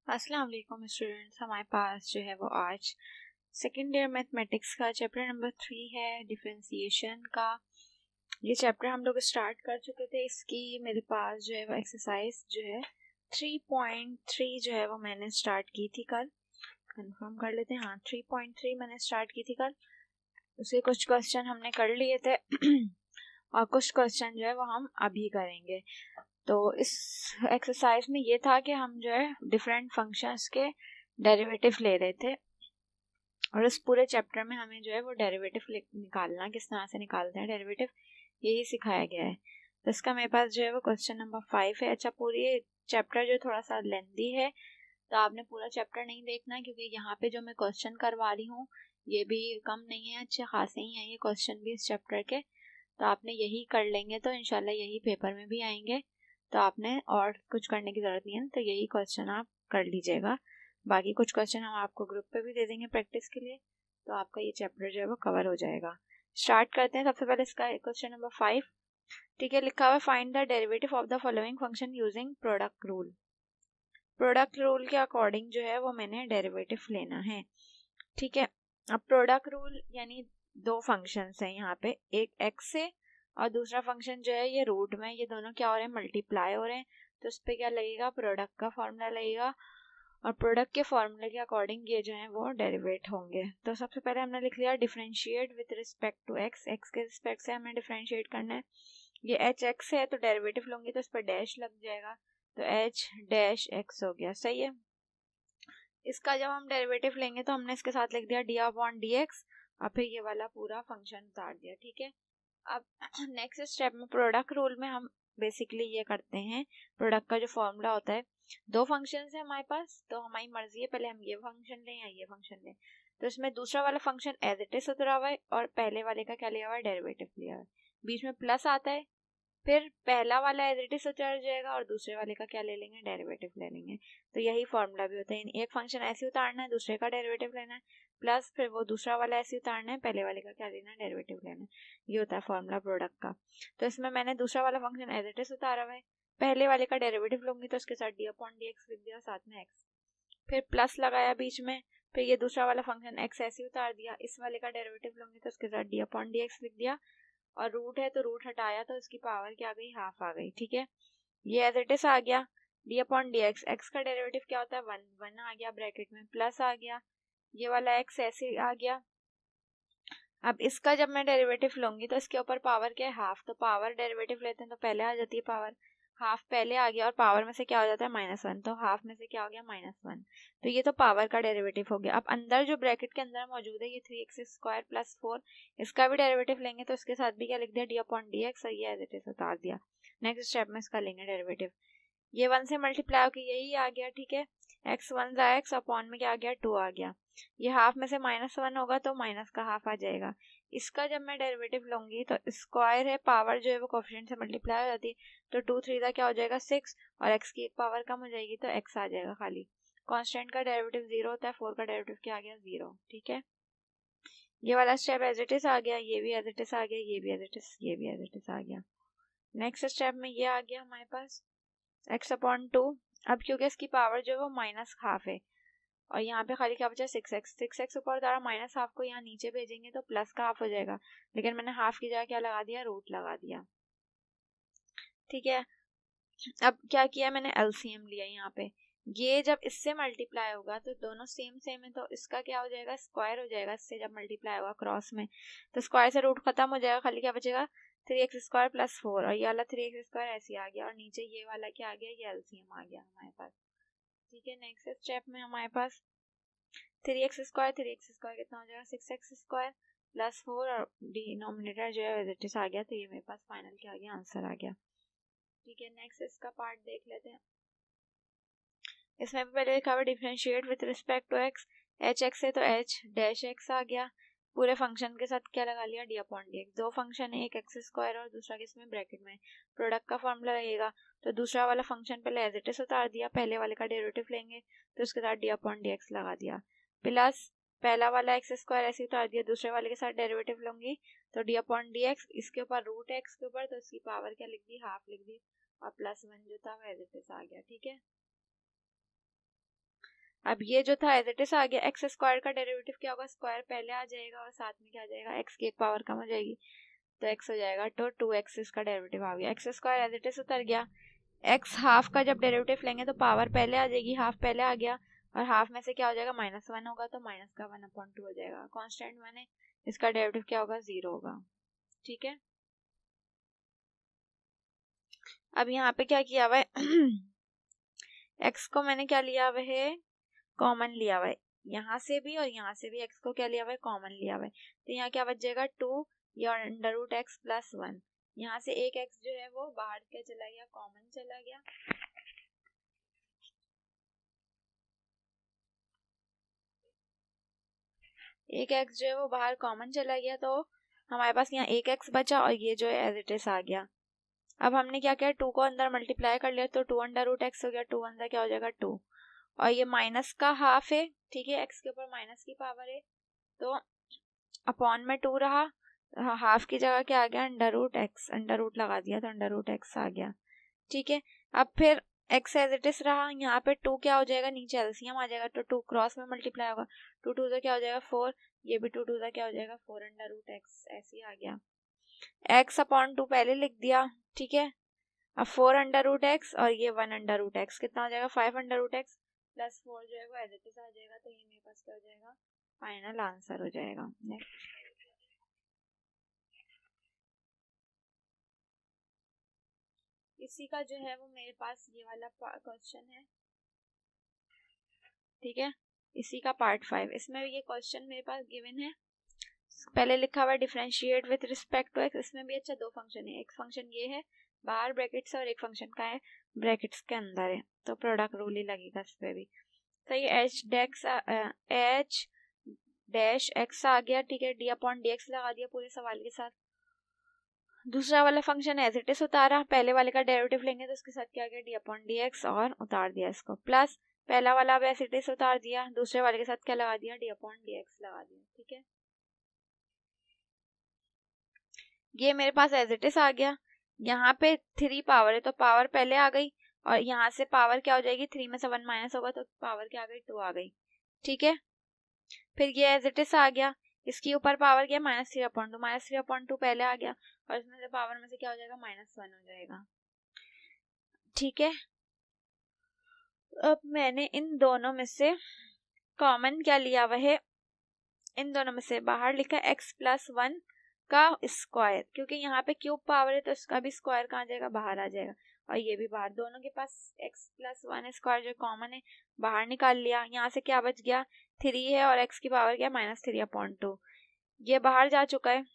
अस्सलाम वालेकुम स्टूडेंट्स। हमारे पास जो है वो आज सेकेंड ईयर मैथमेटिक्स का चैप्टर नंबर 3 है, डिफरेंशिएशन का। ये चैप्टर हम लोग स्टार्ट कर चुके थे। इसकी मेरे पास जो है वो एक्सरसाइज जो है 3.3 जो है वो मैंने स्टार्ट की थी कल। कंफर्म कर लेते हैं, हाँ 3.3 मैंने स्टार्ट की थी कल। उसके कुछ क्वेश्चन हमने कर लिए थे और कुछ क्वेश्चन जो है वो हम अभी करेंगे। तो इस एक्सरसाइज में ये था कि हम जो है डिफरेंट फंक्शंस के डेरिवेटिव ले रहे थे और इस पूरे चैप्टर में हमें जो है वो डेरिवेटिव निकालना, किस तरह से निकालते हैं डेरिवेटिव, यही सिखाया गया है। तो इसका मेरे पास जो है वो क्वेश्चन नंबर 5 है। अच्छा, पूरी चैप्टर जो थोड़ा सा लेंदी है तो आपने पूरा चैप्टर नहीं देखना, क्योंकि यहाँ पे जो मैं क्वेश्चन करवा रही हूँ ये भी कम नहीं है, अच्छे खासे ही हैं ये क्वेश्चन भी इस चैप्टर के। तो आपने यही कर लेंगे तो इंशाल्लाह यही पेपर में भी आएंगे, तो आपने और कुछ करने की ज़रूरत नहीं है। तो यही क्वेश्चन आप कर लीजिएगा। बाकी कुछ क्वेश्चन हम आपको ग्रुप पे भी दे देंगे प्रैक्टिस के लिए, तो आपका ये चैप्टर जो है वो कवर हो जाएगा। स्टार्ट करते हैं। सबसे पहले इसका क्वेश्चन नंबर 5, ठीक है, लिखा हुआ है find the derivative of the following function using product rule. Product rule के अकॉर्डिंग जो है वो मैंने डेरिवेटिव लेना है, ठीक है। अब प्रोडक्ट रूल यानी दो फंक्शंस हैं यहाँ पे, एक एक्स है और दूसरा फंक्शन जो है ये रूट में, ये दोनों क्या हो रहे हैं, मल्टीप्लाई हो रहे हैं। तो उस पर क्या लगेगा, प्रोडक्ट का फॉर्मूला लगेगा और प्रोडक्ट के फॉर्मूले के अकॉर्डिंग ये जो है वो डेरिवेट होंगे। तो सबसे पहले हमने लिख लिया differentiate with respect to X, X के रिस्पेक्ट से हमें डिफरेंशिएट करना है। ये एच एक्स है तो डेरिवेटिव लूंगी तो इस पर डैश लग जाएगा, तो एच डैश एक्स हो गया, सही है। इसका जब हम डेरिवेटिव लेंगे तो हमने इसके साथ लिख दिया डी अपॉन डी एक्स और फिर ये वाला पूरा फंक्शन उतार दिया, ठीक है। अब नेक्स्ट स्टेप में प्रोडक्ट रूल में हम बेसिकली ये करते हैं, प्रोडक्ट का जो फॉर्मूला होता है, दो फंक्शन है हमारे पास तो हमारी मर्जी है पहले हम ये फंक्शन लें या ये फंक्शन लें। तो इसमें दूसरा वाला फंक्शन एज इट इज उतरा हुआ है और पहले वाले का क्या लिया हुआ है, डेरिवेटिव लिया हुआ है। बीच में प्लस आता है, फिर पहला वाला एज इट इज उतर जाएगा और दूसरे वाले का क्या ले लेंगे, डेरिवेटिव ले लेंगे। तो यही फॉर्मूला भी होता है, एक फंक्शन ऐसे उतारना है, दूसरे का डेरिवेटिव लेना है, प्लस फिर वो दूसरा वाला ऐसे उतारना है, पहले वाले का क्या लेना है, डेरिवेटिव लेना है। ये होता है फॉर्मूला प्रोडक्ट का। तो इसमें मैंने दूसरा वाला फंक्शन एज इट इज उतारा हुआ है, पहले वाले का डेरिवेटिव लूंगी तो उसके साथ डी अपॉन डी एक्स लिख दिया, साथ में एक्स, फिर प्लस लगाया बीच में, फिर ये दूसरा वाला फंक्शन एक्स ऐसे उतार दिया, इस वाले का डेरिवेटिव लूंगी तो उसके साथ डी अपॉन डी एक्स लिख दिया, और रूट है तो रूट हटाया तो इसकी पावर क्या आ गई, हाफ आ गई, ठीक है। ये एज इट इज आ गया, D upon D x, x का डेरिवेटिव क्या होता है, वन, वन आ गया ब्रैकेट में, प्लस आ गया, ये वाला एक्स ऐसे आ गया। अब इसका जब मैं डेरिवेटिव लूंगी तो इसके ऊपर पावर क्या है, हाफ, तो पावर डेरिवेटिव लेते हैं तो पहले आ जाती है पावर, हाफ पहले आ गया और पावर में से क्या हो जाता है, -1, तो हाफ में से क्या हो गया, -1। तो ये तो पावर का डेरिवेटिव हो गया। अब अंदर जो ब्रैकेट के अंदर मौजूद है ये 3x² + 4, इसका भी डेरिवेटिव लेंगे तो इसके साथ भी क्या लिख दिया, डी अपॉन डी एक्स, और ये एज इट इज उतार दिया। नेक्स्ट स्टेप में इसका लेंगे डेरिवेटिव, ये 1 से मल्टीप्लाई होकर यही आ गया, ठीक है। एक्स वन जा एक्स, अपॉन में क्या आ गया, 2 आ गया। ये हाफ में से -1 होगा तो माइनस का हाफ आ जाएगा। इसका जब मैं डेरिवेटिव लूंगी तो स्क्वायर है, पावर जो है वो कोफिशिएंट से मल्टीप्लाई हो जाती है, तो 2 3 का क्या हो जाएगा, 6, और एक्स की एक पावर कम हो जाएगी तो एक्स आ जाएगा खाली। कांस्टेंट का डेरिवेटिव 0 होता है, 4 का डेरिवेटिव क्या आ गया, 0, ठीक है। ये वाला स्टेप एज इट इज आ गया, ये भी एज इट इज आ गया, ये भी एज इट इज, ये भी एज इट इज आ गया। नेक्स्ट स्टेप में ये आ गया हमारे पास x/2। अब क्योंकि इसकी पावर जो है वो -1/2 है और यहाँ पे खाली क्या बचा, 6x, 6x ऊपर उतारा, -1/2 को यहाँ नीचे भेजेंगे तो प्लस का हाफ हो जाएगा, लेकिन मैंने हाफ की जगह क्या लगा दिया, रूट लगा दिया, ठीक है। अब क्या किया मैंने, एलसीएम लिया यहाँ पे, ये जब इससे मल्टीप्लाई होगा तो दोनों सेम सेम है तो इसका क्या हो जाएगा, स्क्वायर हो जाएगा, इससे जब मल्टीप्लाई होगा क्रॉस में तो स्क्वायर से रूट खत्म हो जाएगा, खाली क्या बचेगा, 3x² + 4, और ये वाला 3x² ऐसे आ गया और नीचे ये वाला क्या आ गया, ये एलसीएम आ गया हमारे पास, ठीक है। नेक्स्ट स्टेप में हमारे पास 3x² कितना हो जाएगा, 6x² + 4, और डिनोमिनेटर जो है इट इज आ गया, तो ये मेरे पास फाइनल क्या आ गया, आंसर आ गया, ठीक है। नेक्स्ट इसका पार्ट देख लेते हैं। इसमें भी पहले लिखा हुआ differentiate with respect to X, H X है तो एच डैश एक्स आ गया, पूरे फंक्शन के साथ क्या लगा लिया, डी अपॉन डी एक्स। दो फंक्शन है, एक x² और दूसरा किसमें, ब्रैकेट में, प्रोडक्ट का फॉर्मूला लगेगा तो दूसरा वाला फंक्शन पहले एज इट इज उतार दिया, पहले वाले का डेरिवेटिव लेंगे तो उसके साथ डी अपॉन डी एक्स लगा दिया, प्लस पहला वाला x² ऐसे उतार दिया, दूसरे वाले के साथ डेरिवेटिव लूंगी तो डी अपॉन डी एक्स, इसके ऊपर रूट एक्स के ऊपर तो इसकी पावर क्या लिख दी, हाफ लिख दी, और +1 जो था वो एज इट इज आ गया, ठीक है। अब ये जो था एज इट इज आ गया। एक्स स्क्वायर का डेरिवेटिव क्या होगा, स्क्वायर पहले आ जाएगा और साथ में क्या आ जाएगा, एक्स की एक पावर कम हो जाएगी तो एक्स हो जाएगा, तो 2x इसका डेरिवेटिव आ गया। X square as it is उतर गया। एक्स हाफ का जब डेरिवेटिव लेंगे तो पावर पहले आ जाएगी, हाफ पहले आ गया और हाफ में से क्या हो जाएगा, -1 होगा तो माइनस का 1/2 हो जाएगा। कांस्टेंट माने इसका डेरिवेटिव क्या होगा, 0 होगा। ठीक है, अब यहाँ पे क्या किया हुआ है एक्स को मैंने क्या लिया हुआ है, कॉमन लिया हुआ है, यहाँ से भी और यहाँ से भी एक्स को क्या लिया हुआ है, कॉमन लिया हुआ है। तो यहाँ क्या बच जाएगा 2 या √x + 1। यहाँ से एक एक्स जो है वो बाहर क्या चला गया, कॉमन चला गया। एक एक्स जो है वो बाहर कॉमन चला गया तो हमारे पास यहाँ एक एक्स बचा और ये जो है एज इट इज आ गया। अब हमने क्या किया, 2 को अंदर मल्टीप्लाई कर लिया तो 2√x हो गया, 2 अंदर क्या हो जाएगा 2 और ये माइनस का हाफ है। ठीक है, एक्स के ऊपर माइनस की पावर है तो अपॉन में 2 रहा, हाफ की जगह क्या आ गया, √x, अंडर रूट लगा दिया तो √x आ गया। ठीक है, अब फिर x एज इट इज रहा, यहाँ पे 2 क्या हो जाएगा, नीचे एलसीएम आ जाएगा तो 2 क्रॉस में मल्टीप्लाई होगा, 2 2 से क्या हो जाएगा 4, ये भी 2 2 से क्या हो जाएगा 4 √x, ऐसे ही आ गया। x/2 पहले लिख दिया। ठीक है, अब 4 √x और ये 1 √x कितना हो जाएगा, 5 √x + 4 जो है वो एज इट इज आ जाएगा। तो ये मेरे पास क्या हो जाएगा, फाइनल आंसर हो जाएगा। नेक्स्ट, इसी का जो है वो मेरे पास ये वाला क्वेश्चन है। ठीक है, इसी का पार्ट 5, इसमें ये क्वेश्चन मेरे पास गिवन है। पहले लिखा हुआ differentiate with respect to X, इसमें भी अच्छा 2 फंक्शन है, एक फंक्शन ये है बाहर ब्रैकेट्स और एक फंक्शन का है ब्रैकेट्स के अंदर है, तो प्रोडक्ट रूल ही लगेगा इस पे भी। तो ये h डैश x आ गया। ठीक है, d/dx लगा दिया पूरे सवाल के साथ। दूसरा वाला फंक्शन एज इट इज उतारा, पहले वाले का डेरिवेटिव लेंगे तो उसके साथ क्या गया, d/dx और उतार दिया इसको, प्लस पहला वाला अब एज इट इज उतार दिया, दूसरे वाले के साथ क्या लगा दिया, d/dx लगा दिया। ठीक है, ये मेरे पास एज इट इज आ गया। यहाँ पे 3 पावर है तो पावर पहले आ गई और यहाँ से पावर क्या हो जाएगी, 3 में से 1 माइनस होगा तो पावर क्या आ गई, 2 आ गई। ठीक है, फिर ये एज इट इज आ गया, इसके ऊपर पावर क्या, -3/2, -3/2 पहले आ गया और इसमें से पावर में से क्या हो जाएगा, -1 हो जाएगा। ठीक है, अब मैंने इन दोनों में से कॉमन क्या लिया हुआ है, इन दोनों में से बाहर लिखा x + 1 का स्क्वायर, क्योंकि यहाँ पे क्यूब पावर है तो इसका भी स्क्वायर कहाँ जाएगा, बाहर आ जाएगा और ये भी बाहर, दोनों के पास x + 1 स्क्वायर जो कॉमन है बाहर निकाल लिया। यहाँ से क्या बच गया, 3 है और x की पावर क्या, -3/2, ये बाहर जा चुका है,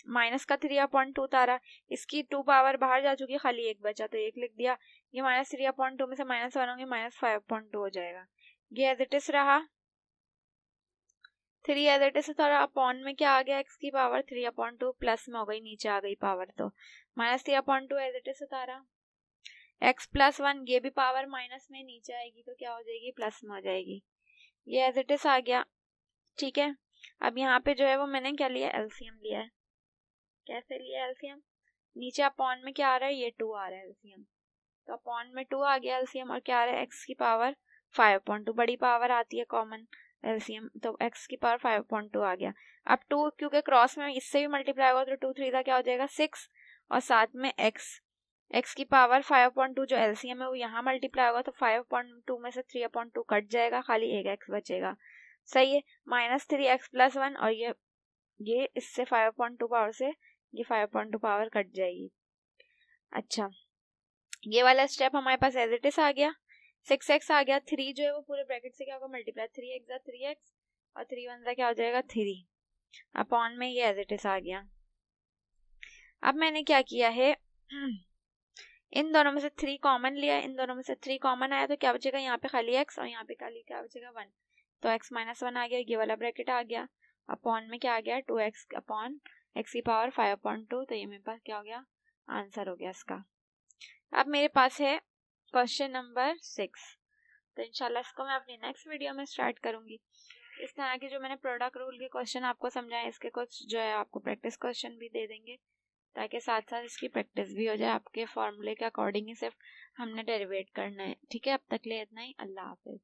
माइनस का 3/2 उतारा, इसकी 2 पावर बाहर जा चुकी है, खाली एक बचा तो एक लिख दिया। ये -3/2 में से -1 होंगे, -5/2 हो जाएगा। ये एज इट इज रहा, 3 एज इट इज उतारा, अपॉन में क्या आ गया, x की पावर 3/2 प्लस में हो गई, नीचे आ गई पावर तो -3/2 एज इट इज उतारा, x + 1 ये भी पावर माइनस में नीचे आएगी तो क्या हो जाएगी, प्लस में हो जाएगी। ये एज इट इज आ गया। ठीक है, अब यहाँ पे जो है वो मैंने क्या लिया, एलसीएम लिया है। कैसे लिया एलसीएम, नीचे अपॉन में क्या आ रहा है, ये 2 आ रहा है एलसीएम, तो अपॉन में 2 आ गया एलसीएम और क्या आ रहा है, x की पावर 5/2, बड़ी पावर आती है कॉमन एलसीएम, तो x की पावर 5/2 आ गया। अब 2 क्योंकि क्रॉस में इससे भी मल्टीप्लाई होगा तो 2 3 का क्या हो जाएगा 6 और साथ में x की पावर 5/2 जो एलसीएम है वो यहाँ मल्टीप्लाई होगा तो 5/2 में से 3/2 कट जाएगा, खाली एक x बचेगा। सही है, -3x + 1 और ये इससे 5/2 पावर से ये 5/2 पावर कट जाएगी। अच्छा, ये वाला स्टेप हमारे पास एज इट इज आ गया, 6x आ गया, 3 जो है वो पूरे ब्रैकेट से क्या होगा, मल्टीप्लाई, 3x 3x और 3 1 क्या हो जाएगा 3, अपॉन में ये एज इट इज आ गया। अब मैंने क्या किया है, इन दोनों में से 3 कॉमन लिया, इन दोनों में से 3 कॉमन आया तो क्या बचेगा, यहाँ पे खाली x और यहाँ पे खाली क्या बचेगा 1, तो x - 1 आ गया, ये वाला ब्रैकेट आ गया, अपॉन में क्या आ गया 2x अपॉन x की पावर 5/2, तो ये मेरे पास क्या हो गया, आंसर हो गया इसका। अब मेरे पास है क्वेश्चन नंबर 6, तो इंशाल्लाह इसको मैं अपनी नेक्स्ट वीडियो में स्टार्ट करूंगी। इस तरह के जो मैंने प्रोडक्ट रूल के क्वेश्चन आपको समझाए, इसके कुछ जो है आपको प्रैक्टिस क्वेश्चन भी दे देंगे ताकि साथ साथ इसकी प्रैक्टिस भी हो जाए, आपके फॉर्मूले के अकॉर्डिंग ही सिर्फ हमने डेरिवेट करना है। ठीक है, अब तक ले इतना ही, अल्लाह हाफिज।